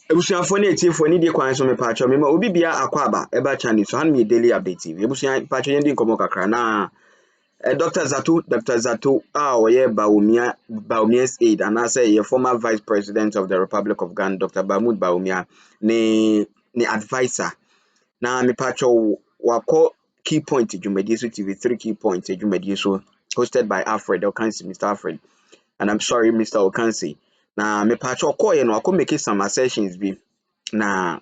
Ebusuafo na etifo ni de kwan so me pacho me ma obi bia akwaba eba channel so han me daily update TV ebusua pacho yen di nkomo kakra na Dr. Zaato oye Baumia's aide and I say former vice president of the Republic of Ghana Dr. Bamud Baumia ni advisor na me pacho wako key point Jumedi so TV 3 key points Jumedi so hosted by Alfred Okansi Mr. Alfred and I'm sorry Mr. Okansi na me pacho koye no wako make some assertions bi na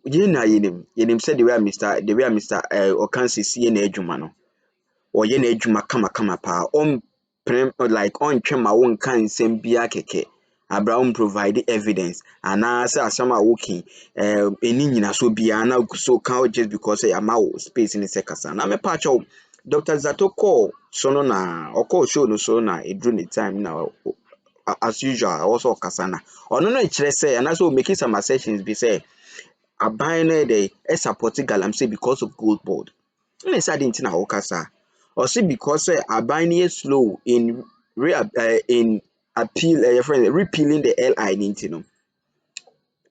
yenim said the way Mr. Okansi see na adwuma no oye na adwuma kama pa on like on twema won kan nsem bia keke Abraham provide evidence and say asama working eni nyina so bia na so kan just because say amawo space in sekasa na me pacho Dr. Zaato call so no na call show no so na edru ni time na as usual also kasana ono no kire say and so making some assertions be say aban no dey support galamsey because of gold board na say didn't na okasa or see because aban is slow in appeal repealing the LI nintino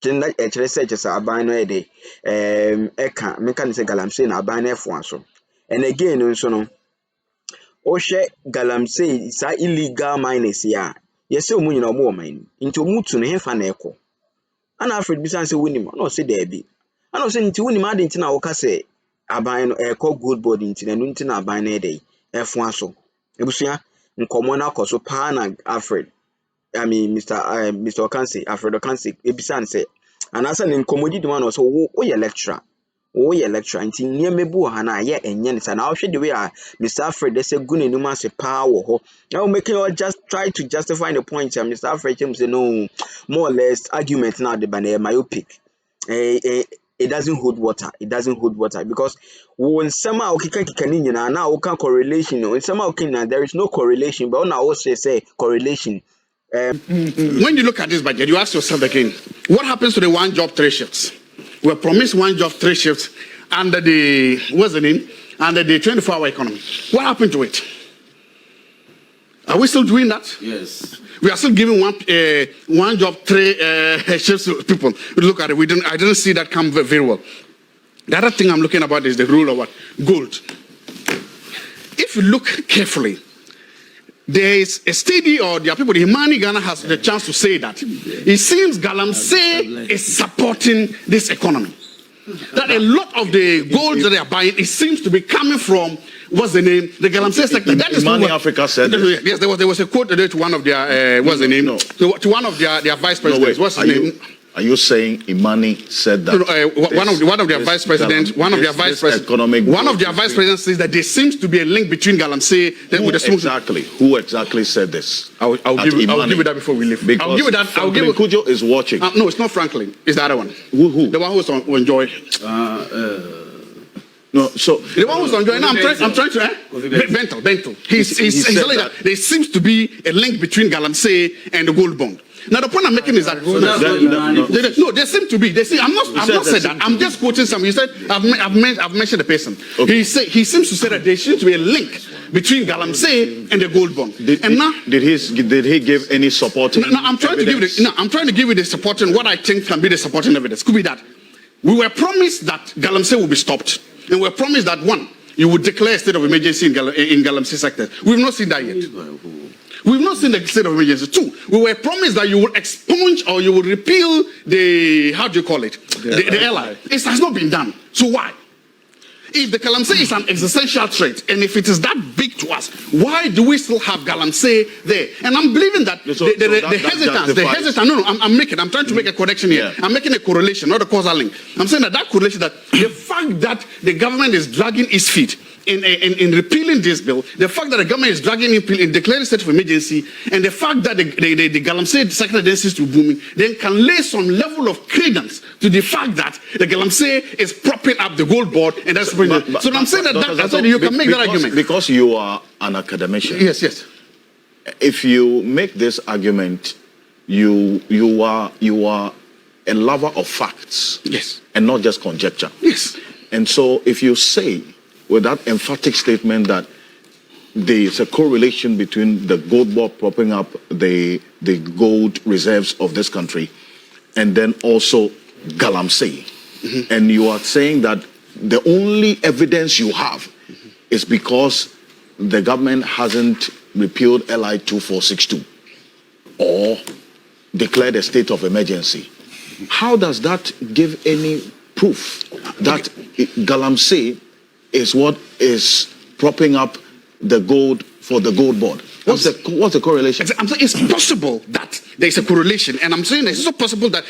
gender say just aban no dey eka meka say galamsey na aban efo so and again nso no o hwe galamsey sa illegal miners ya yesi omu nyina omu oman nti omu tu no hefa na eko ana Alfred bisan say wonim no say there be ana say nti wonim ade nti na wo ka say aban no eko gold board nti na nti na aban na dey efo aso ebusua nkomo na akoso pa na Alfred I mean Mr. Okansi Alfred Okansi ebisan say anasa ne nkomodi de man so wo ye lecturer nti niemebu ha na ye enye ne sa na hwe the way Mr. Alfred they say gu nenum ase pa wo ho now making all just try to justify the point Mr. Alfred say no more or less argument now the banner myopic it doesn't hold water because when somehow kika ni nyina na wo kan correlation when somehow there is no correlation but now also say correlation. When you look at this budget, you ask yourself again, what happens to the 1 job 3 shifts? We were promised 1 job 3 shifts under the under the 24-hour economy. What happened to it? Are we still doing that? Yes. We are still giving 1 job 3 shifts to people. Look at it. I didn't see that come very well. The other thing I'm looking about is the rule of what? Gold. If you look carefully, there is a study, or there are people, the Himani Ghana has the chance to say that it seems Galamsey is supporting this economy. That a lot of the gold that they are buying, it seems to be coming from, what's the name? The Galamsey sector. That is Money Africa said. Yes, there was a quote to one of their, what's the name? No. To one of their vice presidents. What's his name? Are you saying Imani said that? One of their vice presidents, one of their vice presidents says that there seems to be a link between Galamsey with the exactly. Who exactly said this? I'll give you that before we leave. Because I'll give you that. Franklin Kujo is watching. No, it's not Franklin. It's the other one. Who? The one who's on Enjoy. No, so the one who's on Enjoy. No, I'm trying to. Bento. He's telling that there seems to be a link between Galamsey and the gold bond. Now the point I'm making is that no, there seem to be. I'm not saying that. I'm just quoting some. You said I've mentioned the person. Okay. He seems to say that there seems to be a link between Galamsey and the gold bond. Did he give any supporting? No, I'm trying to give you the supporting. What I think can be the supporting evidence could be that we were promised that Galamsey will be stopped, and we were promised that you would declare a state of emergency in Galamsey sector. We've not seen that yet. We've not seen the state of emergency. 2, we were promised that you will expunge or you will repeal the, how do you call it? The LI. It has not been done. So why? If the Galamsey is an existential threat, and if it is that big to us, why do we still have Galamsey there? And I'm believing that the hesitance, no, I'm trying to make a correction here. Yeah. I'm making a correlation, not a causal link. I'm saying that correlation, that the fact that the government is dragging its feet in repealing this bill, the fact that the government is dragging in declaring state of emergency, and the fact that the Galamsey sector density is to booming, then can lay some level of credence to the fact that the Galamsey is propping up the gold board, and that's so I'm saying that you can make that argument because you are an academician. Yes. If you make this argument, you are a lover of facts. Yes. And not just conjecture. Yes. And so if you say with that emphatic statement that there is a correlation between the gold board propping up the gold reserves of this country and then also Galamsey. And you are saying that the only evidence you have is because the government hasn't repealed LI 2462 or declared a state of emergency. How does that give any proof that Galamsey is what is propping up the gold for the gold board? What's the correlation? I'm saying it's possible that there is a correlation, and I'm saying it's also possible that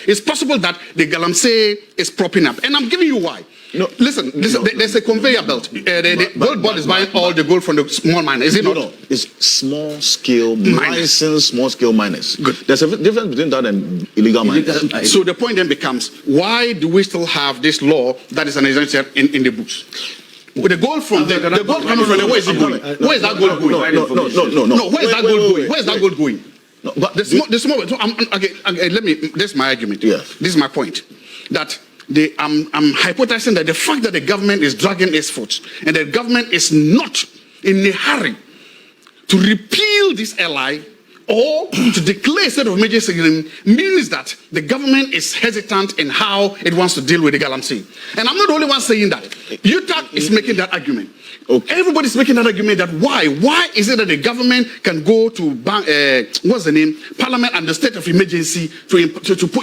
the Galamsey is propping up, and I'm giving you why. No, listen, there's a conveyor belt. The gold board is buying all the gold from the small miners, is it not? No, it's small scale licensed small scale miners. Good. There's a difference between that and illegal miners. So the point then becomes, why do we still have this law that is an exemption in the books? With the gold from the gold coming from there, where is it going? Where is that gold going? No. Where is that gold going? Where is that gold going? No, but the small. So okay, let me. This is my argument. Yes. This is my point. That I'm hypothesizing that the fact that the government is dragging its foot and the government is not in a hurry to repeal this LI or to declare a state of emergency means that the government is hesitant in how it wants to deal with the Galamsey. And I'm not the only one saying that. UTAC is making that argument. Okay. Everybody's making that argument that why? Why is it that the government can go to Parliament and the state of emergency to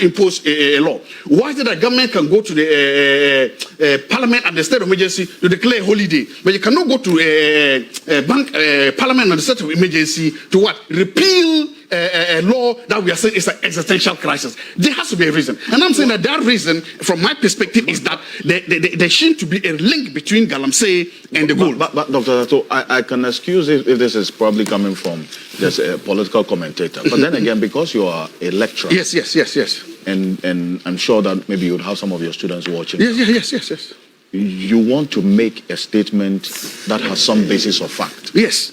impose a law? Why is it that government can go to the Parliament and the state of emergency to declare a holiday, but you cannot go to Parliament and the state of emergency to what? Repeal a law that we are saying is an existential crisis. There has to be a reason. And I'm saying that reason, from my perspective, is that there seems to be a link between Galamsey and the gold. But Dr. Zaato, I can excuse if this is probably coming from just a political commentator. But then again, because you are a lecturer. Yes. And I'm sure that maybe you'd have some of your students watching. Yes. You want to make a statement that has some basis of fact. Yes.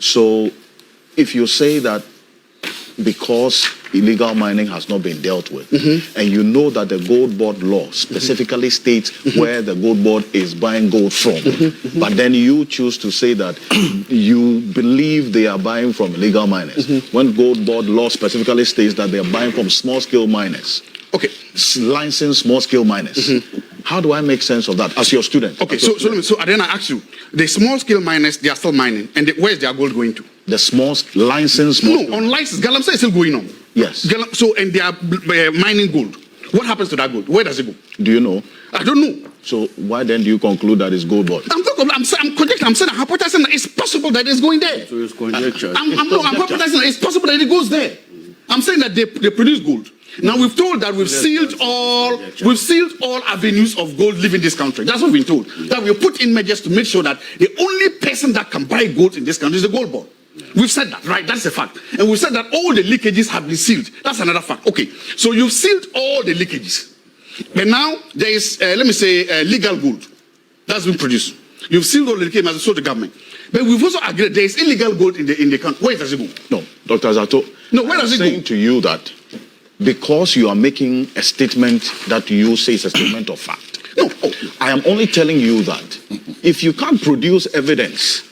So if you say that because illegal mining has not been dealt with, and you know that the gold board law specifically states where the gold board is buying gold from, but then you choose to say that you believe they are buying from illegal miners, when gold board law specifically states that they are buying from small-scale miners. Okay. Licensed small-scale miners. How do I make sense of that as your student? Okay, so then I ask you, the small-scale miners, they are still mining, and where is their gold going to? The licensed small. No, unlicensed. Galamsey is still going on. Yes. And they are mining gold. What happens to that gold? Where does it go? Do you know? I don't know. So why then do you conclude that it's gold board? I'm conjecturing. I'm saying, I'm hypothesizing that it's possible that it's going there. So it's conjecture. I'm hypothesizing that it's possible that it goes there. I'm saying that they produce gold. Now we've told that we've sealed all avenues of gold leaving this country. That's what we've been told. That we'll put in measures to make sure that the only person that can buy gold in this country is the gold board. We've said that, right? That's a fact. And we've said that all the leakages have been sealed. That's another fact. Okay, so you've sealed all the leakages. But now there is, let me say, legal gold that's been produced. You've sealed all the leakages as so the government. But we've also agreed there is illegal gold in the country. Where does it go? No, Dr. Zaato. No, where does it go? I'm saying to you that because you are making a statement that you say is a statement of fact. No, I am only telling you that if you can't produce evidence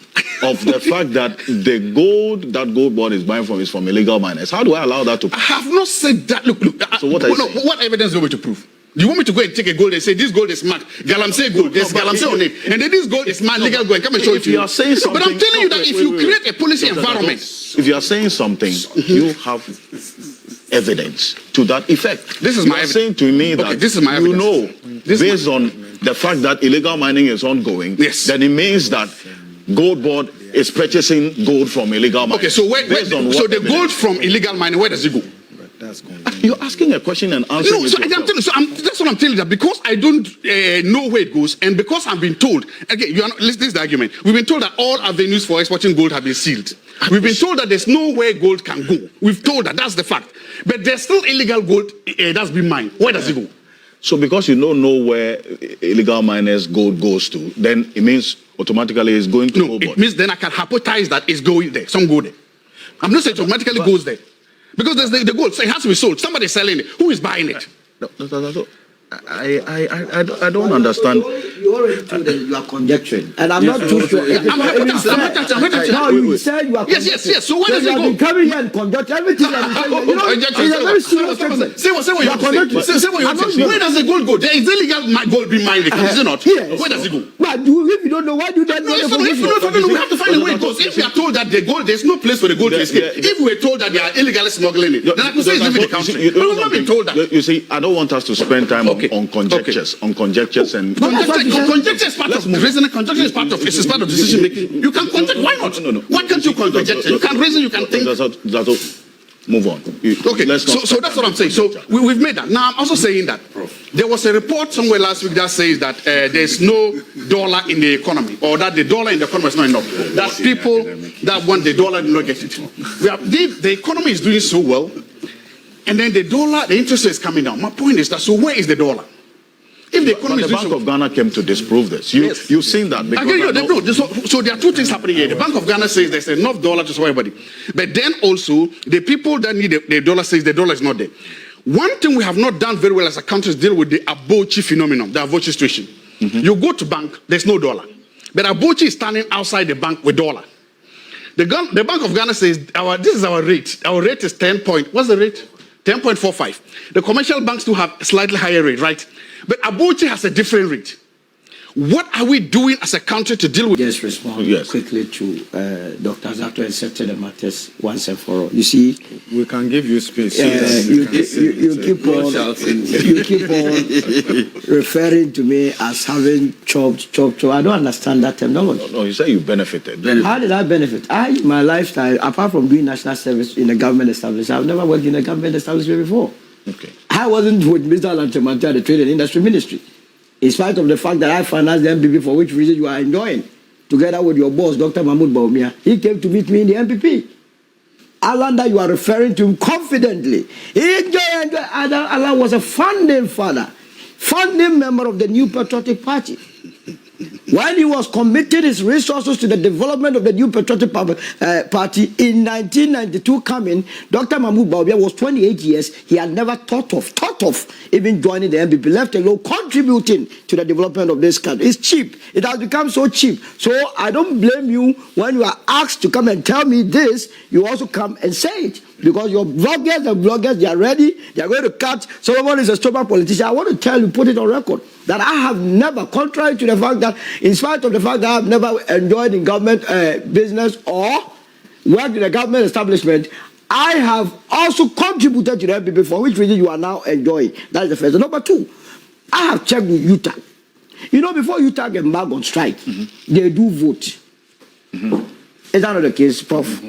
of the fact that the gold that gold board is buying from is from illegal miners, how do I allow that to prove? I have not said that. Look. So what what evidence do you want me to prove? Do you want me to go and take a gold and say this gold is marked Galamsey gold? There's Galamsey on it, and then this gold is marked legal gold. Come and show it to you. Are saying something, but I'm telling you that if you create a policy environment, if you are saying something, you have evidence to that effect. This is my evidence. Saying to me that this is my evidence. You know, based on the fact that illegal mining is ongoing, then it means that gold board is purchasing gold from illegal mining. Okay, so so the gold from illegal mining, where does it go? You're asking a question and answering. No, so I'm telling you. So that's what I'm telling you. That because I don't know where it goes, and because I've been told. Again, this is the argument. We've been told that all avenues for exporting gold have been sealed. We've been told that there's nowhere gold can go. We've told that. That's the fact. But there's still illegal gold that's been mined. Where does it go? So because you don't know where illegal miners' gold goes to, then it means automatically it's going to gold board. It means then I can hypothesize that it's going there. Some go there. I'm not saying it automatically goes there. Because there's the gold, so it has to be sold. Somebody's selling it. Who is buying it? No, I don't understand. You already told that you are conjecturing, and I'm not too sure. No, you said you are. Yes. So where does it you go? have been coming here and conduct everything that you say. You know, it's a very serious statement. Say what you want to say. Say what you want to say. Where does the gold go? There is illegal gold being mined, is it not? Yes. Where does it go? But if you don't know, why do you don't know? If we have to find a way it goes. If we are told that the gold, there's no place for the gold to escape. If we are told that they are illegally smoggling it, then I could say it's leaving the country. But we've not been told that. You see, I don't want us to spend time on conjectures, and conjecture is part of reasoning. Conjecture is part of decision making. You can conjecture. Why not? No. Why can't you conjecture? You can reason. You can think. Move on. Okay. So that's what I'm saying. So we've made that. Now I'm also saying that there was a report somewhere last week that says that there's no dollar in the economy, or that the dollar in the economy is not enough. That people that want the dollar do not get it. The economy is doing so well, and then the dollar, the interest rate is coming down. My point is that, so where is the dollar? If the economy but the Bank of Ghana came to disprove this. You've seen that. So there are two things happening here. The Bank of Ghana says there's enough dollar to support everybody. But then also, the people that need the dollar says the dollar is not there. One thing we have not done very well as a country is deal with the Abochi phenomenon, the Abochi situation. You go to bank, there's no dollar. But Abochi is standing outside the bank with dollar. The Bank of Ghana says, this is our rate. Our rate is 10 point. What's the rate? 10.45. The commercial banks do have a slightly higher rate, right? But Abochi has a different rate. What are we doing as a country to deal with? Just respond quickly to Dr. Zaato and settle the matters once and for all. You see, we can give you space. You keep on referring to me as having chopped. I don't understand that term. No, you say you benefited. How did I benefit? My lifestyle, apart from doing national service in a government establishment, I've never worked in a government establishment before. Okay. I wasn't with Mr. Lanchemanta, the Trade and Industry Ministry. In spite of the fact that I financed the MPP, for which reason you are enjoying, together with your boss, Dr. Mahmoud Baumia, he came to meet me in the MPP. Alan that you are referring to him confidently. Alan was a founding father, founding member of the New Patriotic Party. When he was committing his resources to the development of the New Patriotic Party in 1992 coming, Dr. Mahmoud Baumia was 28 years. He had never thought of even joining the MPP, let alone contributing to the development of this country. It's cheap. It has become so cheap. So I don't blame you when you are asked to come and tell me this, you also come and say it. Because your bloggers, they are ready. They are going to cut. Solomon is a stubborn politician. I want to tell you, put it on record, that I have never, contrary to the fact that, in spite of the fact that I have never enjoyed in government business or worked in a government establishment, I have also contributed to the MPP, for which reason you are now enjoying. That is the first. Number two, I have checked with UTAG. You know, before UTAG embark on strike, they do vote. Is that not the case, Prof?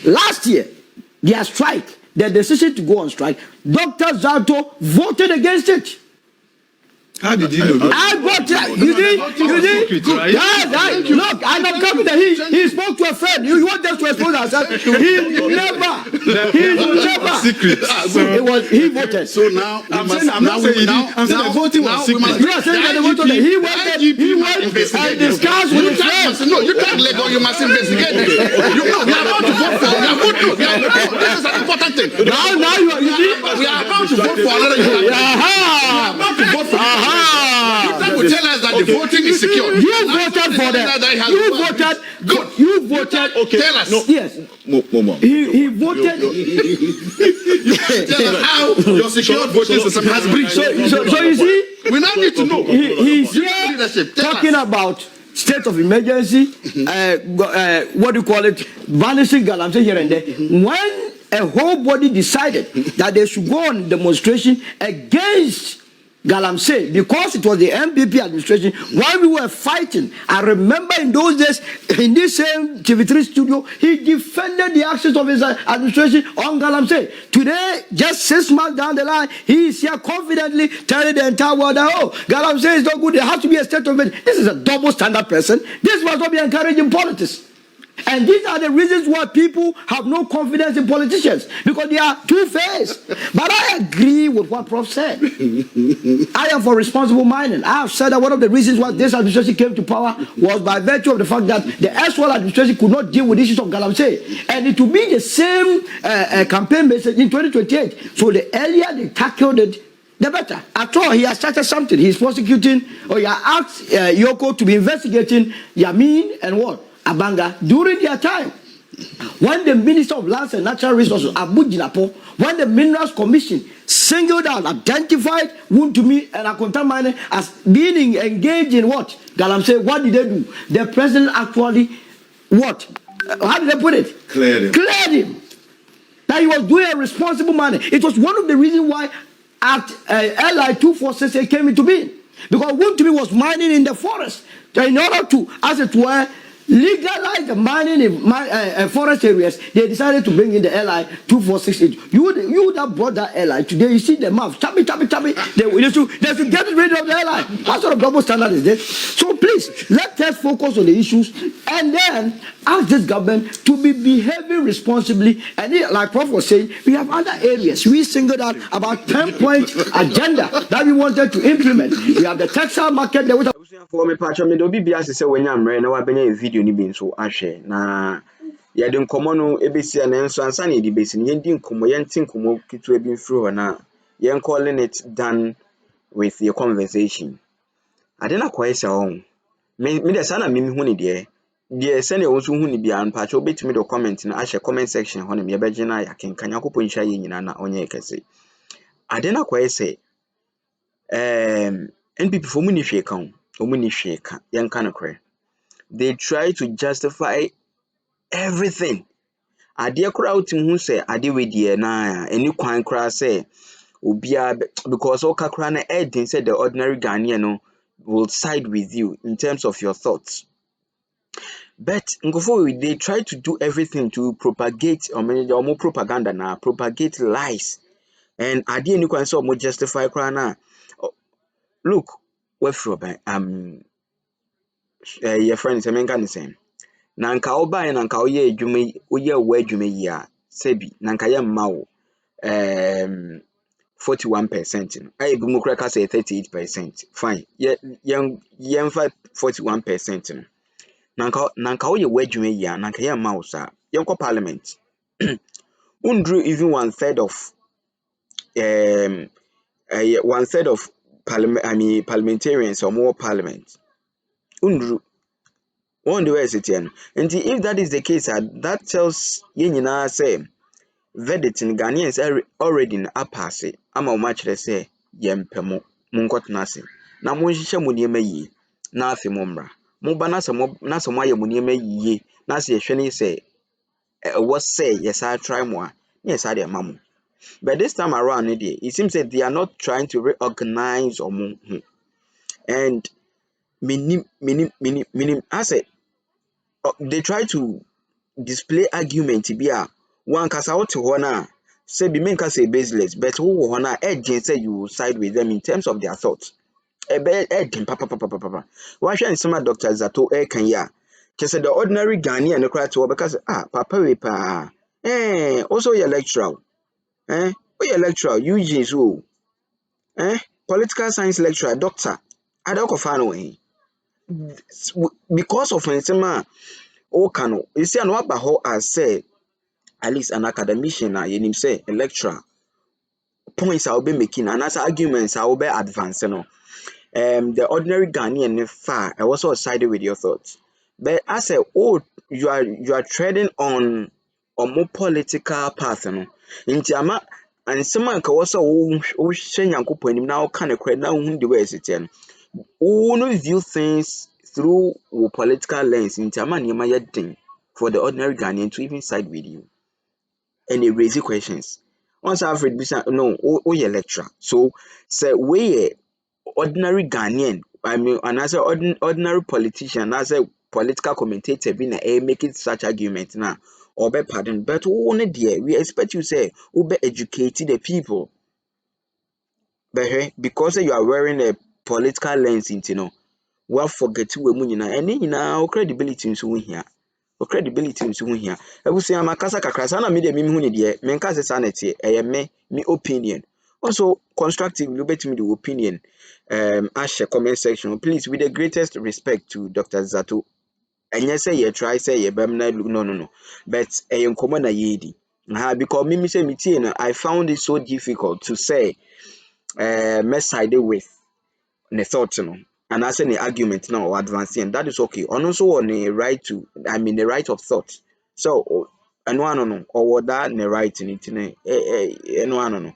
Last year, their strike, their decision to go on strike, Dr. Zaato voted against it. How did you know? I voted. You did? Yes, look, I'm not coming there. He spoke to a friend. You want us to expose ourselves? He never. Secret. He voted. So now I'm saying the voting was secret. You are saying that the voting. He went and discussed with his friends. No, you can't let go. You must investigate it. We are about to vote for. This is an important thing. Now we are about to vote for another. We are about to vote for. You will tell us that the voting is secure. You voted for that. You voted. Good. You voted. Okay. Tell us. No. Yes. He voted. Tell us how your secure voting system has breached. So you see, we now need to know. He's here talking about state of emergency. What do you call it? Vanishing Galamsey here and there. When a whole body decided that they should go on demonstration against Galamsey, because it was the MPP administration, while we were fighting, I remember in those days, in this same TV3 studio, he defended the actions of his administration on Galamsey. Today, just 6 months down the line, he is here confidently telling the entire world that, oh, Galamsey is not good, there has to be a state of emergency. This is a double standard person. This must not be encouraged in politics. And these are the reasons why people have no confidence in politicians, because they are two-faced. But I agree with what Prof said. I am for responsible mining. I have said that one of the reasons why this administration came to power was by virtue of the fact that the actual administration could not deal with issues of Galamsey. And it will be the same campaign message in 2028. So the earlier they tackled it, the better. At all, he has started something. He's prosecuting, or he has asked Yoko to be investigating Yamin and what? Abanga during their time. When the Minister of Lands and Natural Resources, Abu Jinapo, when the Minerals Commission singled out, identified Wuntumi and Akonta Mine as being engaged in what? Galamsey, what did they do? The president actually, what? How did they put it? Cleared him. Cleared him. That he was doing a responsible manner. It was one of the reasons why Act LI 246 came into being. Because Wuntumi was mining in the forest. In order to, as it were, legalize the mining in forest areas, they decided to bring in the LI 246. You would have brought that LI today. You see the mouth, chubby. They should get rid of the LI. What sort of double standard is this? So please, let us focus on the issues and then ask this government to be behaving responsibly. And like Prof was saying, we have other areas. We singled out about 10-point agenda that we wanted to implement. We have the textile market. For me, patch me do be as say when I'm na wa benya video ni bi nso ahwe na ye de nkomo no ebesi na nso ansa na di besi ye di nkomo ye ntin nkomo kitu ebi mfiri ho na ye calling it done with your conversation. Ade na kwese on me de sana me hu ni de se na wonso hu ni bia patch obetimi do comment na ahwe comment section ho na me beje na ya kenkan yakopon hia ye nyina na onye kese. Ade na kwese NPP for muni hwe kan they try to justify everything. Ade kura utim hu say ade we die na eni kwan kura say obia because oka kura na edin say the ordinary Ghanaian no will side with you in terms of your thoughts. But ngofo they try to do everything to propagate or more propaganda na propagate lies. And ade eni kwan say more justify kura na look we from your friends emenka the same. Nanka oba nanka oye adwuma oye wo adwuma yi a sebi nanka ye mma wo 41% no ai bi mu kura ka say 38%. Fine. Ye 41% no. Nanka oye wo adwuma yi a nanka ye mma wo sa. Yenko parliament. Undru even 1/3 of 1/3 of parliamentarians or more parliament. Undru on the way citizen. And if that is the case, that tells Yenina say verdict in Ghanaians are already in a pass. I'm a match they say yempemo munkot nasi. Na munshisha munieme yi na afi mumbra. Mubana nasa mwaye munieme yi nasi yeshweni say what say yes I try more. Yes I de mamu. But this time around it seems that they are not trying to reorganize or and minim I said they try to display argument be a one kasa what na say be men say baseless but who na edge say you side with them in terms of their thoughts edge papa why should some Dr. Zaato can ya just the ordinary Ghanaian no cry to because papa we pa also your lecturer your lecturer UG so political science lecturer doctor adoko fan because of some Okano, you see, an wabaho as say at least an academician, you say a lecturer points I'll be making and as arguments I'll be advancing. The ordinary Ghanaian far I also sided with your thoughts. But I say, oh, you are treading on a more political path, no. In Tiama and someone can also now kind of credit now the way it's only view things through a political lens in Tiama thing for the ordinary Ghanaian to even side with you and they raise questions. Once Alfred no, you're lecturer. So say we ordinary Ghanaian, I mean, and as an ordinary politician, as a political commentator, being making such argument now, or be pardon, but only dear, we expect you say, be educated the people. But because you are wearing a political lens, you know, well, forget to and then now credibility in so here. Credibility in so here. I will say, I'm a casa crasana media mimuni dear, menkasa sanity, me opinion. Also, constructive, you bet me the opinion. Share comment section, please, with the greatest respect to Dr. Zaato. And yes, say you try, say you no. But a common yedi. Because me say I found it so difficult to say mess side with ne thought no and I say the argument now or advancing that is okay on also on a right to the right of thought so and one no or what that the right in it and one no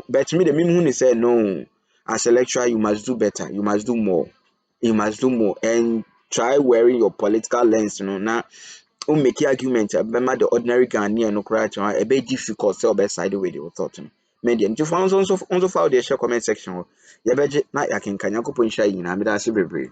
but me the minimum is say no as a lecturer you must do better you must do more and try wearing your political lens now make argument about the ordinary Ghanaian no correct a bit difficult so best side with your thought media nti fa also follow the share comment section ho ye beje na yakenka yakopon hia yina me da se bebre